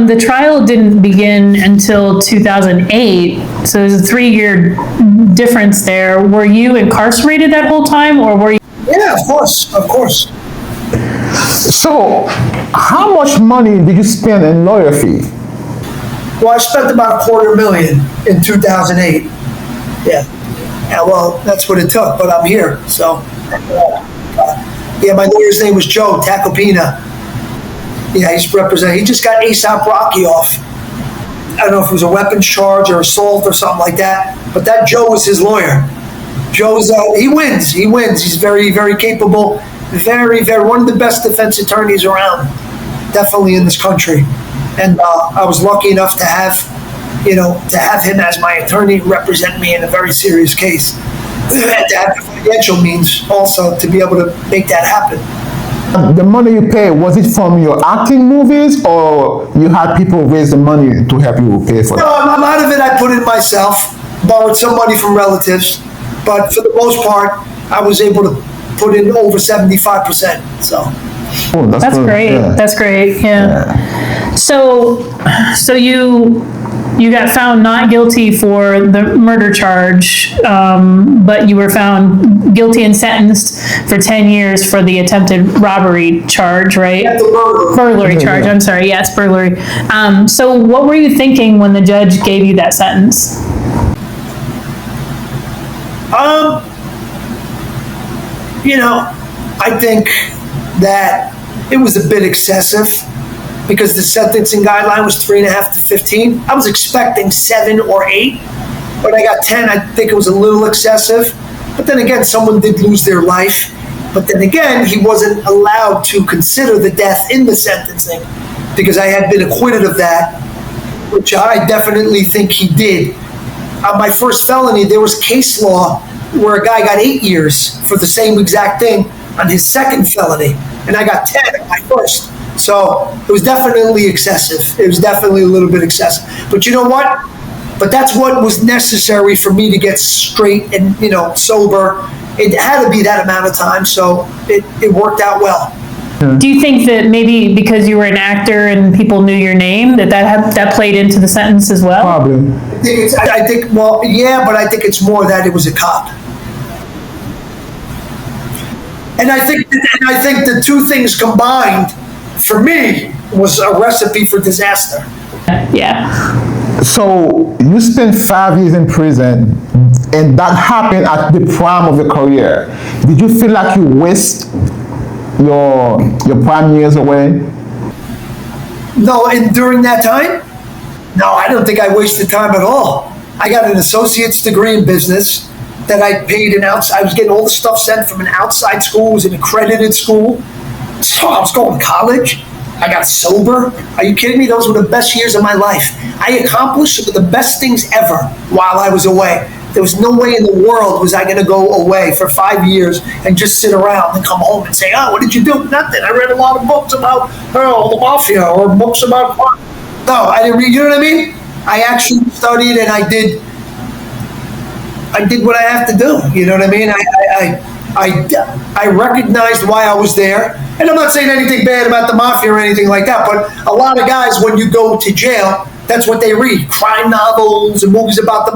the trial didn't begin until 2008, so there's a 3-year difference there. Were you incarcerated that whole time, or were you? Yeah, of course, of course. So, how much money did you spend in lawyer fee? Well, I spent about $250,000 in 2008. Yeah. Yeah, well, that's what it took, but I'm here, so. Yeah, my lawyer's name was Joe Tacopina. Yeah, he's representing. He just got A$AP Rocky off. I don't know if it was a weapons charge or assault or something like that, but that Joe was his lawyer. Joe's, he wins. He's very, very capable. Very, very, one of the best defense attorneys around, definitely in this country. And I was lucky enough to have him as my attorney represent me in a very serious case. And to have the financial means also to be able to make that happen. The money you pay, was it from your acting movies, or you had people raise the money to help you pay for it? No, a lot of it I put in myself, borrowed some money from relatives, but for the most part, I was able to put in over 75%, so. Oh, That's great. Yeah. That's great. Yeah. So you got found not guilty for the murder charge, but you were found guilty and sentenced for 10 years for the attempted robbery charge, right? Yeah, the Burglary charge. I'm sorry. Yes, burglary. So what were you thinking when the judge gave you that sentence? I think that it was a bit excessive because the sentencing guideline was 3.5 to 15. I was expecting 7 or 8, but I got 10. I think it was a little excessive. But then again, someone did lose their life. But then again, he wasn't allowed to consider the death in the sentencing because I had been acquitted of that, which I definitely think he did. On my first felony, there was case law where a guy got 8 years for the same exact thing on his second felony, and I got 10 on my first. So it was definitely excessive. It was definitely a little bit excessive. But you know what? But that's what was necessary for me to get straight and, sober. It had to be that amount of time, so it worked out well. Do you think that maybe because you were an actor and people knew your name, that played into the sentence as well? Probably. I think, well, yeah, but I think it's more that it was a cop. And I think the two things combined, for me, was a recipe for disaster. Yeah. So you spent 5 years in prison, and that happened at the prime of your career. Did you feel like you waste your prime years away? No, and during that time, no, I don't think I wasted time at all. I got an associate's degree in business that I paid I was getting all the stuff sent from an outside school. It was an accredited school. So I was going to college. I got sober. Are you kidding me? Those were the best years of my life. I accomplished some of the best things ever while I was away. There was no way in the world was I going to go away for 5 years and just sit around and come home and say, oh, what did you do? Nothing. I read a lot of books about the mafia or books about crime. No, I didn't read, you know what I mean? I actually studied and I did what I have to do. You know what I mean? I recognized why I was there. And I'm not saying anything bad about the mafia or anything like that, but a lot of guys, when you go to jail, that's what they read. Crime novels and movies about the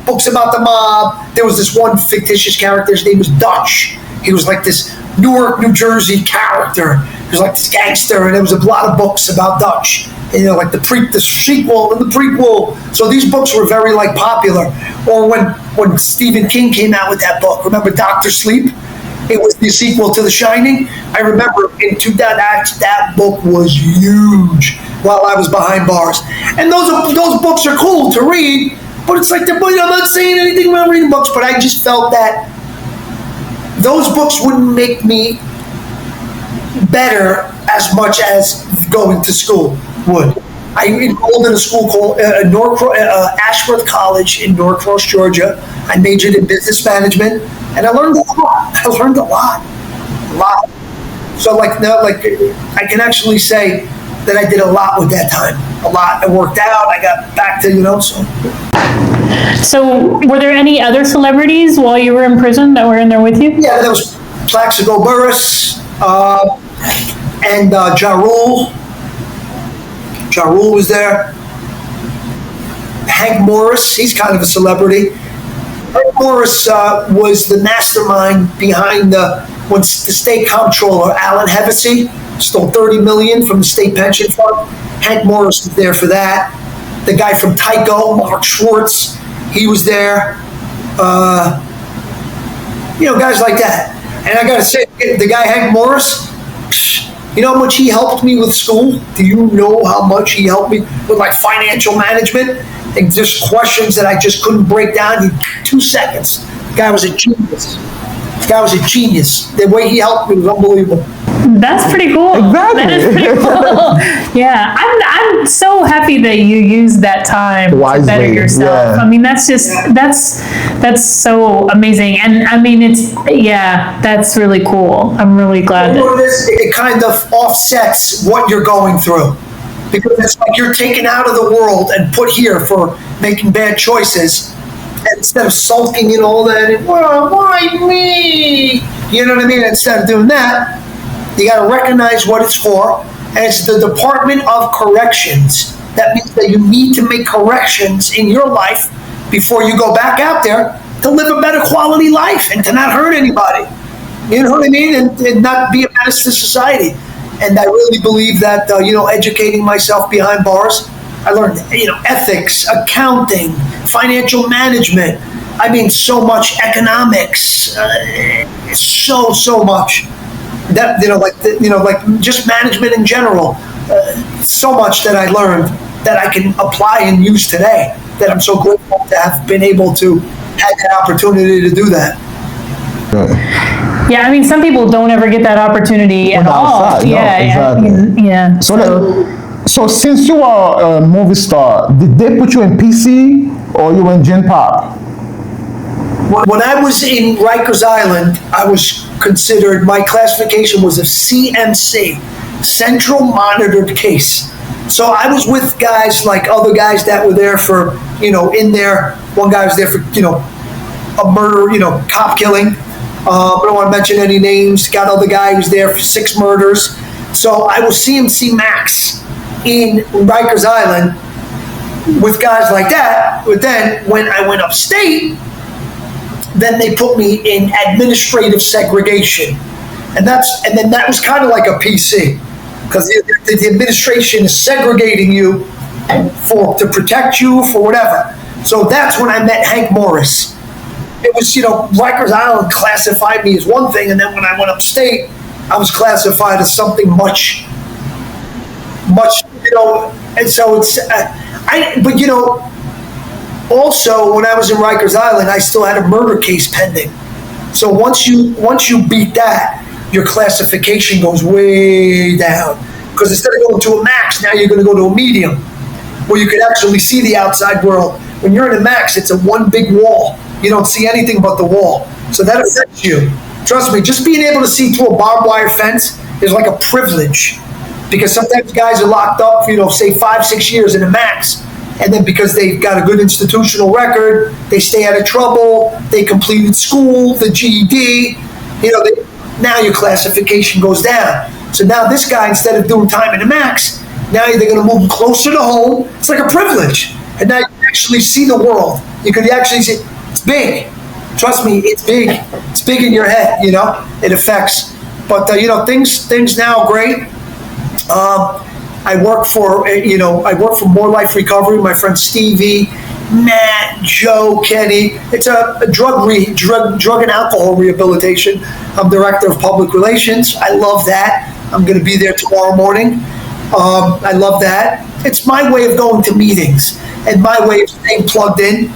books about the mob. There was this one fictitious character. His name was Dutch. He was like this Newark, New Jersey character. He was like this gangster, and there was a lot of books about Dutch. And, like the sequel and the prequel. So these books were very popular. Or when Stephen King came out with that book, remember Dr. Sleep? It was the sequel to The Shining. I remember in 2000, that book was huge while I was behind bars. And those books are cool to read, but it's like, I'm not saying anything about reading books, but I just felt that those books wouldn't make me better as much as going to school would. I enrolled in a school called Ashworth College in Norcross, Georgia. I majored in business management, and I learned a lot. So I can actually say that I did a lot with that time. A lot. I worked out. I got back to, so. So were there any other celebrities while you were in prison that were in there with you? Yeah, there was Plaxico Burress and Ja Rule. Ja Rule was there. Hank Morris, he's kind of a celebrity. Hank Morris was the mastermind behind when the state comptroller, Alan Hevesy, stole $30 million from the state pension fund. Hank Morris was there for that. The guy from Tyco, Mark Schwartz, he was there. Guys like that. And I got to say, the guy Hank Morris, you know how much he helped me with school? Do you know how much he helped me with like financial management and just questions that I just couldn't break down in 2 seconds? The guy was a genius. The way he helped me was unbelievable. That's pretty cool. Exactly. That is pretty cool. Yeah, I'm so happy that you used that time Wisely, to better yourself. yeah. I mean, that's so amazing, and I mean, that's really cool. I'm really glad. It kind of offsets what you're going through, because it's like you're taken out of the world and put here for making bad choices. And instead of sulking and all that, and, well, why me? You know what I mean? Instead of doing that, you got to recognize what it's for, and it's the Department of Corrections. That means that you need to make corrections in your life before you go back out there to live a better quality life and to not hurt anybody. You know what I mean? And not be a menace to society. And I really believe that, educating myself behind bars, I learned, ethics, accounting, financial management. I mean, so much economics, so much. That like just management in general. So much that I learned that I can apply and use today. That I'm so grateful to have been able to have that opportunity to do that. Yeah, I mean, some people don't ever get that opportunity at all. Outside, no, exactly. Yeah. So since you are a movie star, did they put you in PC or you in Gen Pop? When I was in Rikers Island, I was considered, my classification was a CMC, Central Monitored Case. So I was with guys like other guys that were there for, in there. One guy was there for, a murder, cop killing. I don't want to mention any names. Got other guy who was there for 6 murders. So I was CMC Max in Rikers Island with guys like that. But then when I went upstate, then they put me in administrative segregation. And then that was kind of like a PC, because the administration is segregating you to protect you for whatever. So that's when I met Hank Morris. It was, Rikers Island classified me as one thing, and then when I went upstate, I was classified as something much, and so it's, also, when I was in Rikers Island, I still had a murder case pending. So once you beat that, your classification goes way down. Because instead of going to a max, now you're going to go to a medium, where you could actually see the outside world. When you're in a max, it's a one big wall. You don't see anything but the wall. So that affects you. Trust me, just being able to see through a barbed wire fence is like a privilege. Because sometimes guys are locked up for, say 5-6 years in a max. And then because they've got a good institutional record, they stay out of trouble, they completed school, the GED, now your classification goes down. So now this guy, instead of doing time in the max, now they're going to move him closer to home. It's like a privilege. And now you can actually see the world. You can actually see, it's big. Trust me, it's big. It's big in your head, it affects. But, things now are great. I work for More Life Recovery. My friend Stevie, Matt, Joe, Kenny. It's a drug and alcohol rehabilitation. I'm director of public relations. I love that. I'm going to be there tomorrow morning. I love that. It's my way of going to meetings and my way of staying plugged in.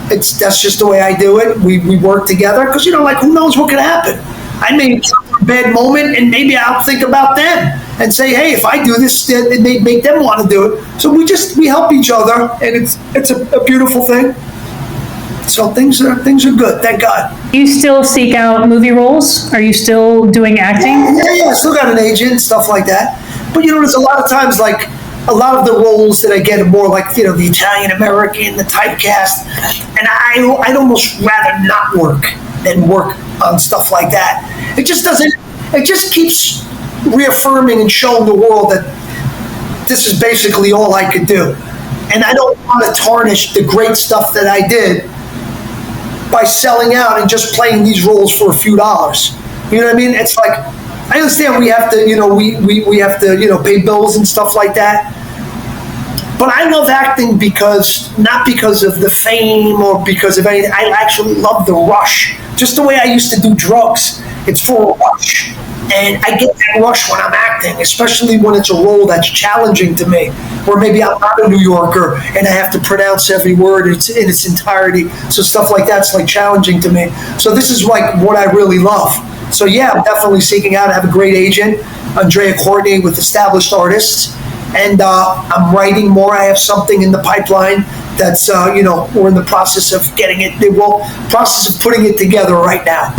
That's just the way I do it. We work together because who knows what could happen. I may encounter a bad moment, and maybe I'll think about them and say, hey, if I do this, it may make them want to do it. So we help each other, and it's a beautiful thing. So things are good, thank God. You still seek out movie roles? Are you still doing acting? Yeah, I still got an agent, stuff like that. But there's a lot of times, like, a lot of the roles that I get are more like, the Italian American, the typecast, and I'd almost rather not work than work on stuff like that. It just keeps reaffirming and showing the world that this is basically all I could do. And I don't want to tarnish the great stuff that I did by selling out and just playing these roles for a few dollars. You know what I mean? It's like, I understand we have to, we have to, pay bills and stuff like that. But I love acting not because of the fame or because of anything. I actually love the rush. Just the way I used to do drugs. It's for a rush. And I get that rush when I'm acting, especially when it's a role that's challenging to me, where maybe I'm not a New Yorker and I have to pronounce every word in its entirety. So stuff like that's like challenging to me. So this is like what I really love. So yeah, I'm definitely seeking out. I have a great agent, Andrea Courtney, with established artists. And I'm writing more. I have something in the pipeline that's, we're in the process of getting it, process of putting it together right now.